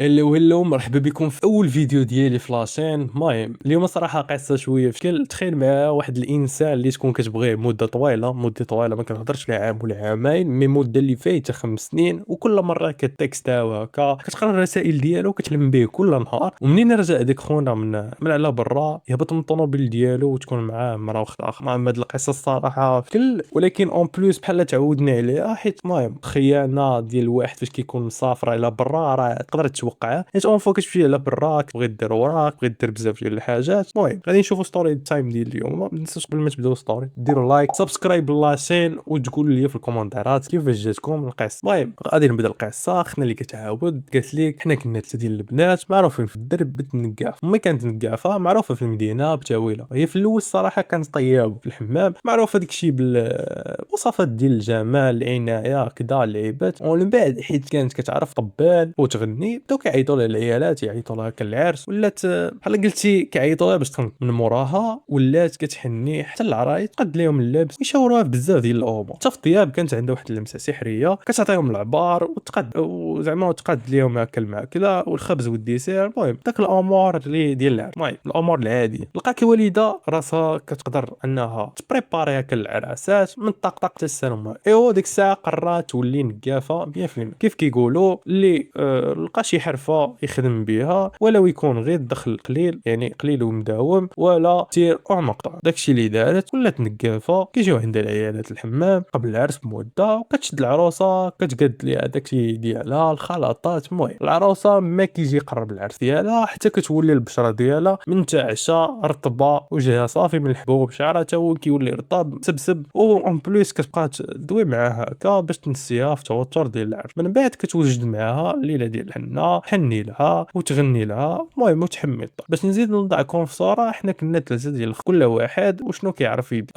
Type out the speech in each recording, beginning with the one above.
هلو مرحبا بكم في اول فيديو ديالي في لاشين. المهم اليوم صراحه قصه شويه في شكل. تخيل معايا واحد الانسان اللي تكون كتبغيه مده طويله ما كنهضرش لا عام ولا عامين، مي مده اللي فايته 5 سنين، وكل مره كتكستاو هكا كتقرا الرسائل ديالو وكتلم به كل نهار. ومنين رجع ديك خونا من على برا يهبط من الطوموبيل ديالو وتكون معاه مرا واحد اخر. المهم هاد القصه الصراحه في كل، ولكن اون بلوس بحال تعودنا عليها، حيت المهم خيانه ديال الواحد فاش كيكون مسافر على برا راه تقدر توقع، حيت اون فوا كتمشي على برا كتبغي دير وراك، بغيت دير بزاف ديال الحاجات. المهم غادي نشوفوا ستوري تايم ديال اليوم. ما تنساوش قبل ما تبداو ستوري ديروا لايك سبسكرايب لاشين وتقولوا لي في الكومنتات كيفاش جاتكم القصه. المهم غادي نبدا القصه. اختنا اللي كتعاود قالت لك حنا كنا 3 ديال البنات معروفين في الدرب بتنقاف. امي كانت نقافه معروفه في المدينه بتاويله. هي في الاول الصراحه كانت طياب في الحمام، معروفه داكشي بالوصفات ديال الجمال، العنايه كذا، اللعيبات. ومن بعد حيت كانت كتعرف طبال وتغني، بداو كيعيطوا لها العيالات، يعيطوا لها كالعرس. ولات بحال قلتي كيعيطوا لها باش تخرج من موراها. ولات كتحني حتى العرايس تقد لهم اللبس، يشاوروها بزاف ديال الامور. حتى في الطياب كانت عندها واحد اللمسه سحريه، كتعطيهم العبار وتقد وزعما وتقد لهم هكا الماكله والخبز والديسير. المهم داك الامور اللي ديال العرس، المهم الامور العاديه. لقات الوالده راسها كتقدر انها تبريباري هكا العراسات من طقطق حتى السلمى. ايوا ديك الساعه قررت تولي نقافه 100%. كيف كيقولوا اللي لقى شي حرفه يخدم بها، ولو يكون غير الدخل قليل، يعني قليل ومداوم، ولا تير او مقطع. داكشي اللي دارت، ولات نقافه كيجيو عندها العيالات الحمام قبل العرس بمده، وكتشد العروسه كتقاد ليها داكشي ديالها الخلطات. المهم العروسه ما كيجي يقرب العرس ديالها حتى كتولي البشره ديالها من تعشى رطبه، وجهها صافي من الحبوب، شعرها تا هو كيولي رطب سبسب، و اون بليس كتبقى تدوي معاها هكا باش تنسيها في التوتر ديال العرس. من بعد كتوجد معاها الليله ديال الحنه، حني لها وتغني لها. المهم وتحمي الطرب. باش نزيد نضعكم في صوره، حنا كنا 3 ديال كل واحد وشنو كيعرف يبدا.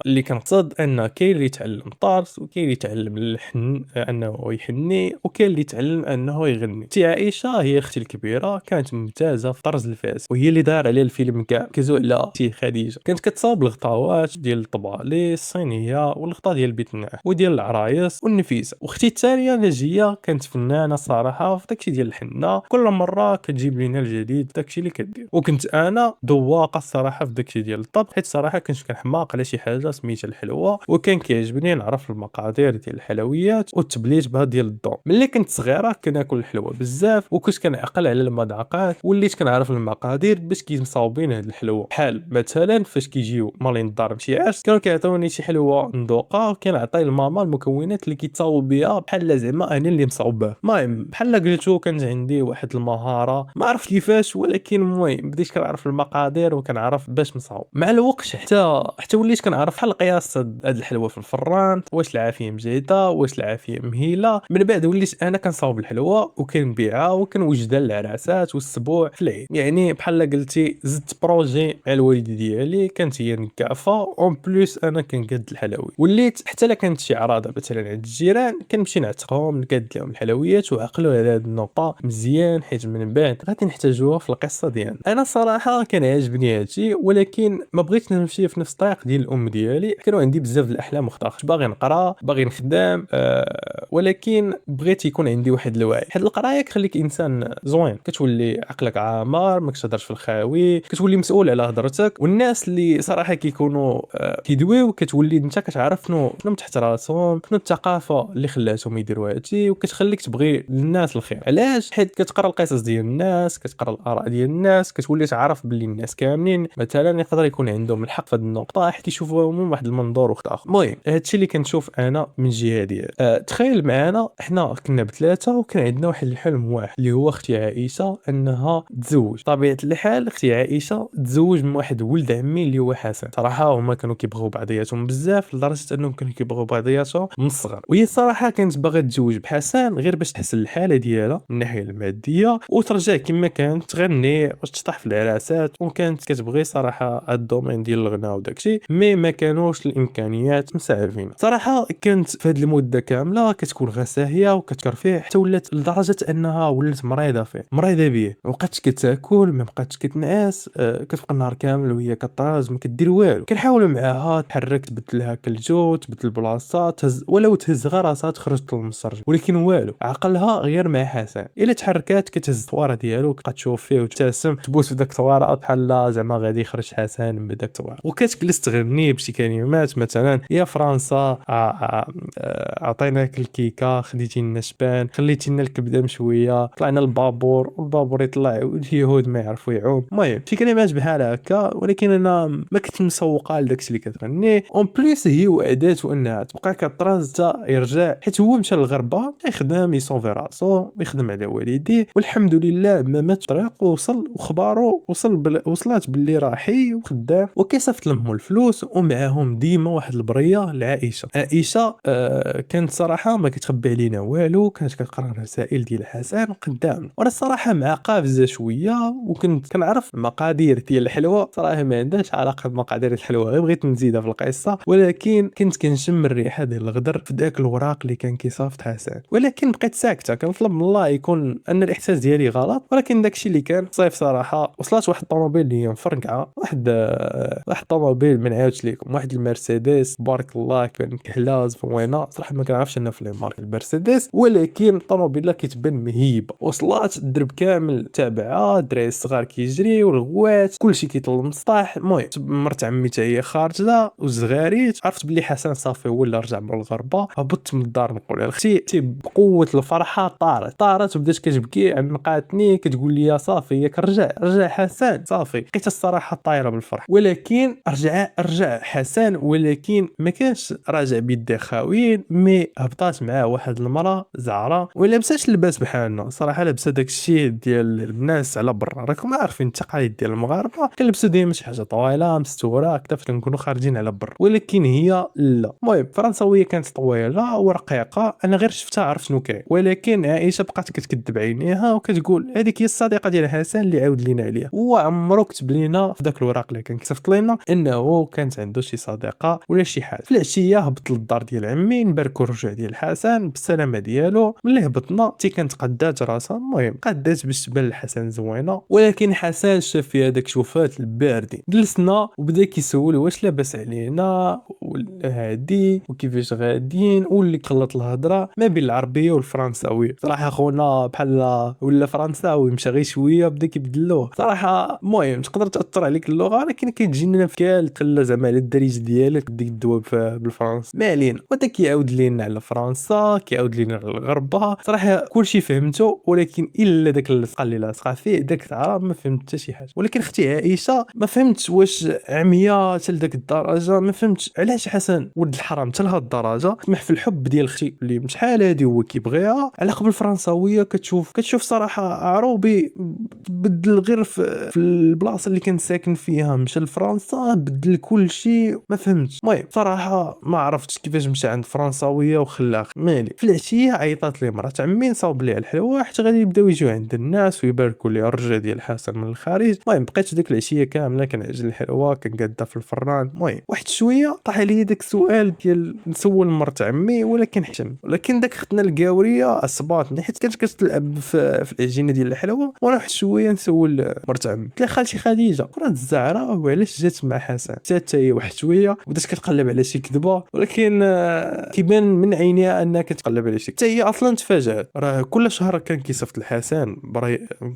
اللي كنقصد ان كاين اللي يتعلم الطرس، وكاين اللي يتعلم الحن انه يحني، وكاين اللي يتعلم انه يغني. تي عائشه هي اختي الكبيره، كانت ممتازه في طرز الفاس، وهي اللي دار عليه الفيلم كاع. كيزو على تي خديجه كانت كتصاوب الغطاوات ديال الطبالي الصينيه والغطا ديال البيت النعاس وديال العرايس والنفيسه. واختي الثانيه نجيه كانت فنانه صراحه في داكشي ديال الحنه، كل مره كتجيب لنا الجديد داكشي اللي كدير. وكنت انا ذواقه الصراحه في داكشي ديال الطبخ، حيت صراحه كنت كنحماق على شي حاجه سميتها الحلوه، وكان كيعجبني نعرف المقادير ديال الحلويات والتبليت بها ديال الضوء. ملي كنت صغيره كناكل الحلوه بزاف، وكنت كنعقل على المذاقات، وليت كنعرف المقادير باش كيمصاوبين هاد الحلوه. بحال مثلا فاش كيجيو مالين الدار بشي عرس، كانوا كيعطوني شي حلوه نذوقها، وكنعطي لماما المكونات اللي كيتصاوب بها، بحال زعما انا اللي مصاوباه. المهم بحال قلتو كانت عندي واحد المهاره، ما عرفت كيفاش، ولكن المهم بديت كنعرف المقادير وكنعرف باش نصاوب. مع الوقت حتى وليت كنعرف بحال قياس هاد الحلوه في الفران، واش العافيه مزيده واش العافيه مهيله. من بعد وليت انا كنصاوب الحلوه وكنبيعها وكنوجدها للعراسات والسبوع في العيد. يعني بحال قلتي زدت بروجي مع الوالده ديالي، كانت هي نكافه اون بليس انا كنقاد الحلويات. وليت حتى لا كانت شي عراضه مثلا عند الجيران كنمشي نعتقهم نقاد لهم الحلويات. وعقلوا على هذه النقطه مزيان، حيت من بعد غادي نحتاجوها في القصه ديالنا. انا صراحه كان عاجبني هادشي، ولكن ما بغيتش نمشي في نفس الطريق ديال الام ديالي. كانوا عندي بزاف الاحلام واختار، باغي نقرا باغي نخدم، ولكن بغيت يكون عندي واحد الوعي. حيت القرايه كخليك انسان زوين، كتولي عقلك عامر، ما كتهضرش في الخاوي، كتولي مسؤول على هضرتك. والناس اللي صراحه كيكونوا كيدويو كتولي انت كتعرف شنو من تحت راسهم، شنو الثقافه اللي خلاتهم يديروا هادشي، وكتخليك تبغي للناس الخير. علاش؟ حيت كتقرا القصص ديال الناس، كتقرا الاراء ديال الناس، كتولي تعرف باللي الناس كاملين مثلا يقدر يكون عندهم الحق في هذه النقطه، حيت يشوفوها من واحد المنظور اخر. المهم هادشي اللي كنشوف انا من الجهه ديالي. تخيل معنا حنا كنا بثلاثه، وكان عندنا واحد الحلم واحد اللي هو اختي عائشه انها تزوج. طبيعه الحال اختي عائشه تزوج من واحد ولد عمي اللي هو حسن. صراحه هما كانوا كيبغيو بعضياتهم بزاف، لدرجه انهم كانوا كيبغيو بعضياتهم من الصغر. وهي صراحه كانت باغا تتزوج بحسن غير باش تحسن الحاله ديالها من الناحيه الماديه، وترجع كما كانت تغني وتشطح في العراسات. وكانت كتبغي صراحه الدومين ديال الغناء وداكشي، مي ما كانوش الامكانيات مساعفين. صراحه كانت في هذه المده كامله كتكون غير ساهيه وكتكر فيه، حتى ولات لدرجه انها ولات مريضه فيه، مريضه به. ما بقاتش كتاكل، ما بقاتش كتنعس، كتبقى النهار كامل وهي كطراز ما كدير والو. كنحاولوا معاها تحرك، تبدل لها كالجو، تبدل البلاصه، ولو تهز غير راسها تخرج للمسرج، ولكن والو. عقلها غير مع حسن، الا تحركات كتهز الطواره ديالو كتبقى تشوف فيه وتبتسم تبوس في داك الطواره بحال زعما غادي يخرج حسن من داك الطواره وكتجلس تغني بشي كلمات مثلا يا فرنسا عطيناك الكيكه خديتي لنا شبان خليتي لنا الكبده مشويه طلعنا البابور والبابور يطلع واليهود ما يعرفوا يعوم المهم شي كلمات بحال هكا ولكن انا ما كنت مسوقه لداكشي اللي كتغني اون بليس هي وعدات انها تبقى كطراز حتى يرجع حيت هو مشى للغربه يخدم يصوفي راسو ويخدم على والديه والحمد لله ما مات طريق ووصل وخبارو وصلت باللي راه حي وخدام وكيصيفط لهم الفلوس ومعاهم ديما واحد البريه لعائشه كانت صراحه ما كتخبي علينا والو كانت كتقرا الرسائل ديال حسن قدام وانا الصراحه مع قافزه شويه وكنت كنعرف المقادير ديال الحلوه صراحه ما عندهاش علاقه بمقادير الحلوه غير بغيت نزيدها في القصه ولكن كنت كنشم الريحه ديال الغدر في ذاك الوراق اللي كان كيصيفط حسن ولكن بقيت ساكته كنطلب من الله يكون ان الاحساس ديالي غلط ولكن داكشي اللي كان صيف صراحه وصلت واحد الطوموبيل اللي هي مفرقعه واحد الطوموبيل ما نعاودش لكم واحد المرسيدس بارك الله كان كحله زوينه صراحه ما كنعرفش انا في لي مارك المرسيدس ولكن الطوموبيله كتبان مهيبه وصلات الدرب كامل تابعه الدراري الصغار كيجريو والغوات كلشي كيطل مسطح المهم مرت عمي حتى هي خارجه وزغاريت عرفت بلي حسن صافي هو اللي رجع من الغربه هبطت من الدار نقول لها اختي بقوه الفرحه طارت وبدات كتبكي عنقاتني كتقول لي صافي ياك رجع حسن صافي لقيت الصراحه طايره بالفرح ولكن رجع حسن ولكن ما كانش راجع بيديه خاويين مي هبطات معاه واحد المراه زعره ولا لبساش لباس بحالنا صراحه لابسه داك الشيء ديال الناس على برا راكم عارفين التقاليد ديال المغاربه كنلبسوا ديما شي حاجه طويله مستوره هكذا فاش كنكونوا خارجين على برا ولكن هي لا المهم فرنساويه كانت طويله ورقيقه انا غير شفتها عرفت شنو كاين ولكن عائشه بقات كتكذب عينيها وكتقول هذيك هي الصديقه ديال حسن اللي عاود لينا عليها هو عمرو كتب لينا في ذاك الوراق اللي كان كتبت لنا انه كانت عنده شي صديقه ولا شي حاجه في العشيه هبط للدار ديال عمي نباركو الرجوع ديال حسن بالسلامه ديالو ملي هبطنا تي كانت قدات راسها المهم قدات باش تبان الحسن زوينه ولكن حسن شاف فيها داك شوفات الباردين جلسنا وبدا كيسول واش لاباس علينا ولا هادي وكيفاش غاديين واللي خلط الهضره ما بين العربيه والفرنساويه صراحه خونا بحال ولا فرنساوي مشى غير شويه بدا كيبدلوه صراحه المهم تقدر تاثر عليك اللغه ولكن كتجي لنا في كال تخلى زعما على الدريج ديالك بديك الدواب بالفرنسا ما علينا ودا كيعاود لينا على فرنسا كيعاود لينا على الغربه صراحه كلشي فهمته ولكن الا داك اللصقه اللي لاصقه فيه داك العرب ما فهمت حتى شي حاجه ولكن اختي عائشه ما فهمتش واش عمياء حتى لذاك الدرجه ما فهمتش علاش حسن ولد الحرام حتى لهاد الدرجه طمح في الحب ديال اختي اللي شحال هادي هو كيبغيها على قبل الفرنساويه كتشوف صراحه عروبي بدل غير في البلاصه اللي كان ساكن فيها مشى لفرنسا بدل كل شيء ما فهمتش المهم صراحه ما عرفتش كيفاش مشى عند فرنساويه وخلاها مالي في العشيه عيطات لي مرات عمي نصاوب لي الحلوه حتى غادي يبداو يجيو عند الناس ويباركوا لي الرجع ديال حسن من الخارج المهم بقيت ديك العشيه كامله كنعجن الحلوه كنقادها في الفران المهم واحد شويه طاح لي داك السؤال ديال نسول مرت عمي ولكن حشم ولكن داك ختنا القاوريه اصباتني حيت كانت كتلعب في العجينه ديال الحلوه وانا واحد شويه نسول مرت عمي قلت لها خالتي خديجه كره الزهراء وعلاش جات مع حسن حتى هي واحد شويه بدات كتقلب على شي كذبه ولكن كيبان من عينيها انها كتقلب على شي حتى هي اصلا تفاجات راه كل شهر كان كيصيفط الحسن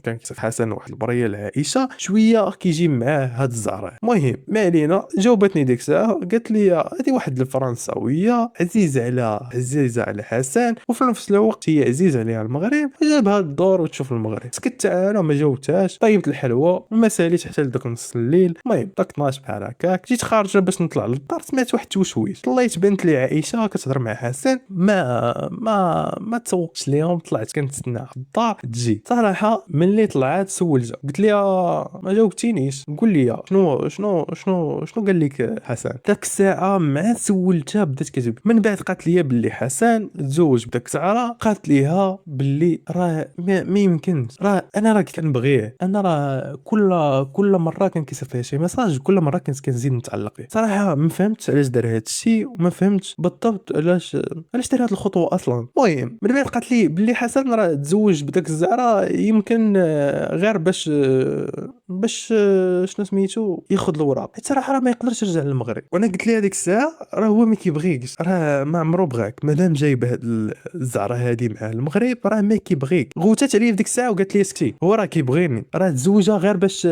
كان كيصيفط حسن واحد البريه لعائشه شويه كيجي معاه هاد الزهراء المهم ما علينا جاوبتني ديك الساعه قالت لي هذه واحد الفرنساويه عزيزه على حسن وفي نفس الوقت هي عزيزه عليها المغرب جابها الدور وتشوف المغرب سكت انا ما جاوبتهاش طيبت الحلوه وما ساليت حتى لذاك نص الليل المهم داك 12 بحال هكاك جيت خارجه باش نطلع للدار سمعت واحد التوشويش طليت بنت لي عائشه كتهضر مع حسن ما تسوقتش ليهم طلعت كنتسنى في الدار تجي صراحه ملي طلعت سولتها قلت لها ما جاوبتينيش قول لي شنو قال لك حسن داك الساعه مع سولتها بدات كتب من بعد قالت لي باللي حسن تزوج بداك الساعه قالت ليها باللي راه ما يمكنش راه انا كنبغيه انا راه كل مره كان كيصيفط لي شي ميساج كل مره كنت كنزيد نتعلق به صراحه ما فهمتش علاش دار هذا الشيء وما فهمتش بالضبط علاش دار هذه الخطوه اصلا المهم من بعد قالت لي باللي حسن راه تزوج بداك الزهره يمكن غير باش باش شنو سميتو ياخذ الوراق، حيت صراحه راه ما يقدرش يرجع للمغرب. وانا قلت ليه هذيك الساعه راه هو ما كيبغيكش، راه ما عمرو بغاك مادام جايب هاد الزعره هادي مع المغرب راه ما كيبغيك. غوتات عليه في ديك الساعه وقالت لي اسكتي هو راه كيبغيني، راه تزوجها غير باش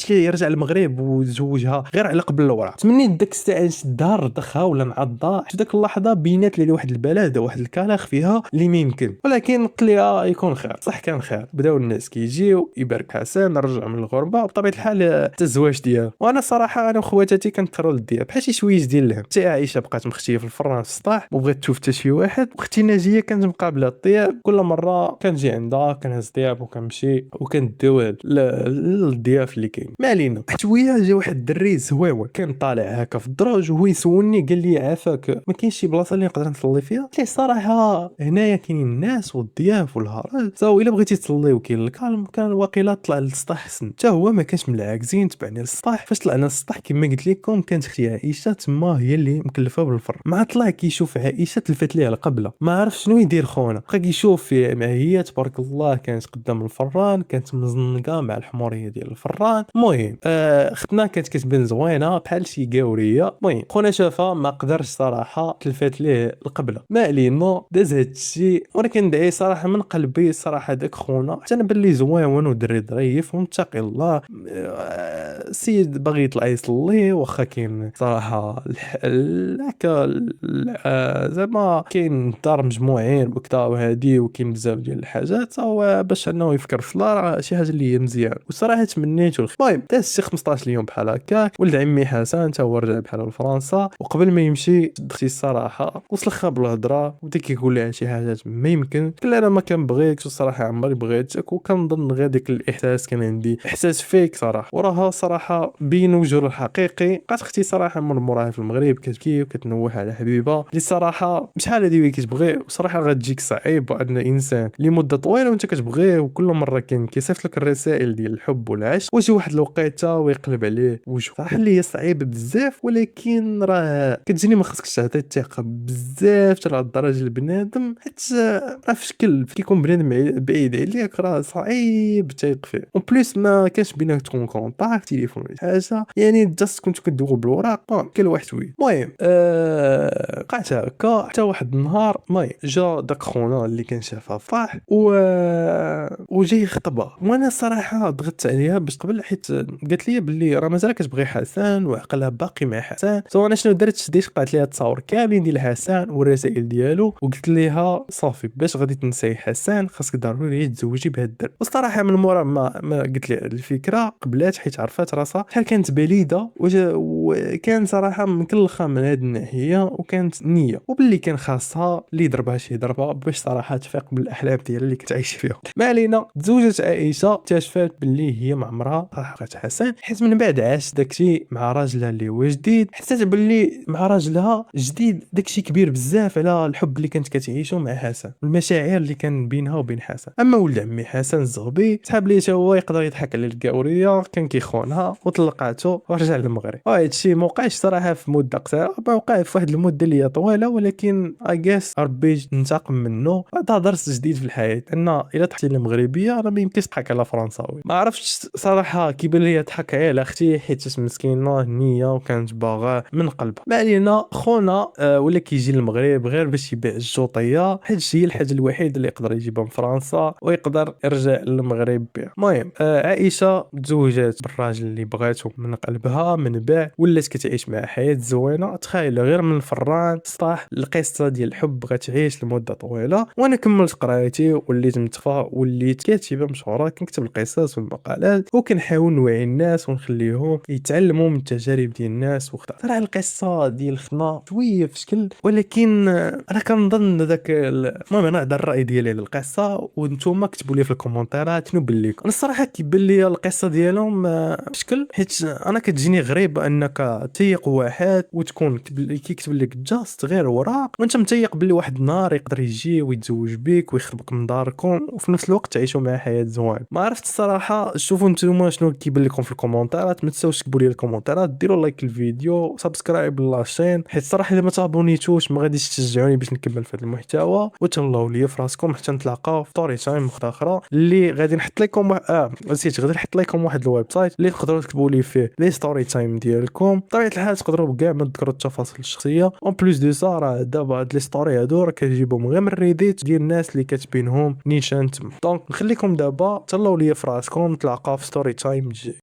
يرجع للمغرب وتزوجها غير على قبل الوراق. تمنيت ديك الساعه نشدها نرضخها ولا نعضها. في ديك اللحظه بينات لي واحد البلد واحد الكلاخ فيها اللي ما يمكن، ولكن قلت لي يكون خير. صح كان خير، بداو الناس كيجيو يبارك حسن رجع من الغربه بطبيعه الحال حتى الزواج ديالو. وانا صراحه انا وخواتاتي كنكثروا للدياب بحال شي شويش ديال اللهم. حتى عائشه بقات مختيه في الفران في السطاح وبغات تشوف حتى شي واحد. واختي ناجيه كانت مقابله الطياب، كل مره كنجي عندها كنهز طياب وكنمشي وكنديوها للضياف اللي كاين. ما علينا. شويه جا واحد الدري زويون كان طالع هكا في الدروج وهو يسولني قال لي عافاك ما كاينش شي بلاصه اللي نقدر نصلي فيها؟ قلت له صراحه هنايا كاينين الناس والضياف والهرج، سو الا بغيتي تصلي وكاين الكالم كان واقيلا طلع للسطح حسن. حتى هو ما كانش من العاكزين، تبعني للسطح. فاش طلعنا للسطح كما قلت لكم كانت اختي عائشه تما هي اللي مكلفه بالفر. مع طلع كيشوف عائشه تلفت ليه القبله، ما عرف شنو يدير خونا. بقى كيشوف مع هي تبارك الله كانت قدام الفران، كانت مزنقه مع الحموريه ديال الفران. المهم اختنا كانت كتبان زوينه بحال شي قاوريه. المهم خونا شافها ما قدرش صراحه تلفت ليه القبله. ما علينا داز هاد الشيء، وانا كندعي صراحه من قلبي صراحه داك خونا حتى انا باللي زوين ودري ظريف ومتقي الله. السيد باغي يطلع يصلي واخا كاين صراحه هكا زعما كاين دار مجموعين وكذا وهادي وكاين بزاف ديال الحاجات، هو باش انه يفكر في الله راه شي حاجه اللي هي مزيان وصراحه تمنيته الخير. المهم داز شي 15 يوم بحال هكاك. ولد عمي حسن تا هو رجع بحال لفرنسا، وقبل ما يمشي اختي الصراحه وصلخها بالهضره وبدا كيقول لها شي حاجات ما يمكن. قال انا ما كنبغيكش وصراحه عمري بغيتك، وكنظن غير ديك الاحساس كان عندي احساس فيك صراحه. وراها صراحه بين وجهه الحقيقي. بقات اختي صراحه من موراها في المغرب كتبكي وكتنوح على حبيبه اللي صراحه شحال هادي وهي كتبغي. وصراحه غتجيك صعيب ان انسان لمده طويله وانت كتبغيه وكل مره كان كيصيفط لك الرسائل ديال الحب والعشق ويجي واحد الوقيته ويقلب عليه وجهه. صراحه اللي هي صعيبه بزاف، ولكن راه كتجيني ما خصكش تعطي الثقه بزاف حتى لهاد الدرجه لبنادم، حيت راه في شكل كيكون بنادم بعيد عليك راه صعيب تيق فيه. اون بليس ما كانش بيناتكم كونتاكت تليفون ولا حاجه، يعني جاست كنتو كدويو بالوراق كل واحد شويه. المهم قعدت هكا حتى واحد النهار المهم جا داك خونا اللي كان شافها فرح وجاي يخطبها. وانا صراحه ضغطت عليها باش قبل، حيت قالت لي باللي راه مازال كتبغي حسن وعقلها باقي مع حسن. سو انا شنو درت شديت قعدت ليها التصاور كاملين ديال حسن والرسائل ديالو وقلت ليها صافي باش غادي تنساي حسن خاصك ضروري تزوجي بهاد الدرب. والصراحه من مورا ما قلت لي الفكره قبلات، حيت عرفات راسها شحال كانت بليده وكان صراحه مكلخه من هاد الناحيه وكانت نيه وباللي كان خاصها اللي يضربها شي ضربه باش صراحه تفيق بالاحلام ديالها اللي كتعيش فيها. ما علينا. تزوجت عائشه اكتشفت باللي هي ما عمرها حققت حسن، حيت من بعد عاش داكشي مع راجلها اللي هو جديد. حسيت باللي مع راجلها جديد داكشي كبير بزاف على الحب اللي كانت كتعيشو مع حسن والمشاعر اللي كان بينها وبين حسن. اما ولد عمي حسن الزغبي صحاب ليه حتى هو يقدر يضحك على الكاوريه، كان كيخونها وطلقاتو ورجع للمغرب. وهذا الشيء ما وقعش صراحه في مده قصيره، وقع في واحد المده اللي هي طويله، ولكن اجاس ربي ينتقم منه. هذا درس جديد في الحياه ان الا ضحكتي للمغربيه راه ما يمكنش تضحك على فرنساوي. ما عرفتش صراحه كيبان لي ضحك على اختي حيت مسكينه نيه وكانت باغا من قلبها. ما علينا. خونا ولا كيجي للمغرب غير باش يبيع الجوطيه، حيت هي الحاجه الوحيده اللي يقدر يجيبها من فرنسا ويقدر يرجع للمغرب بها. المهم عائشه تزوجات بالراجل اللي بغاته من قلبها من بعد ولات كتعيش مع حياه زوينه. تخيل غير من الفران سطاح القصه ديال الحب بغات تعيش لمده طويله. وانا كملت قرايتي وليت متفا وليت كاتبه مشهوره كنكتب القصص والمقالات وكنحاول نوعي الناس ونخليهم يتعلموا من التجارب ديال الناس واختار. ترى القصه ديال خنا شويه في شكل، ولكن انا كنظن داك المهم انا هذا الراي ديالي على القصه وانتم كتبوا لي في الكومونتيرات شنو بان لكم. انا الصراحه كيبان لي القصه ديالهم بشكل، حيت انا كتجيني غريبه انك تيق واحد وتكون كيكتب لك جاست غير وراق وانت متيق باللي واحد النهار يقدر يجي ويتزوج بك ويخربك من داركم وفي نفس الوقت تعيشوا مع حياه زوين. ما عرفت الصراحه. شوفوا نتوما شنو كيبان لكم في الكومونتيرات. ما تنساوش تكتبوا لي الكومونتيرات، ديروا لايك الفيديو سبسكرايب للشين، حيت الصراحه الا ما تابونيتوش ما غاديش تشجعوني باش نكمل في هذا المحتوى. وتهلاو ليا في راسكم حتى نتلاقاو في ستوري تايم اخرى اللي غادي نحط لكم نسيت غادي نحط نحط لكم واحد الويب سايت اللي تقدروا تكتبوا لي فيه لي ستوري تايم ديالكم. بطبيعه الحال تقدروا كاع ما تذكروا التفاصيل الشخصيه. اون بليس دو سا راه دابا هاد لي ستوري هادو راه كتجيبهم غير من ريديت ديال الناس اللي كاتبينهم نيشان تما. دونك نخليكم دابا تهلاو ليا في راسكم، نتلاقاو في ستوري تايم الجاي.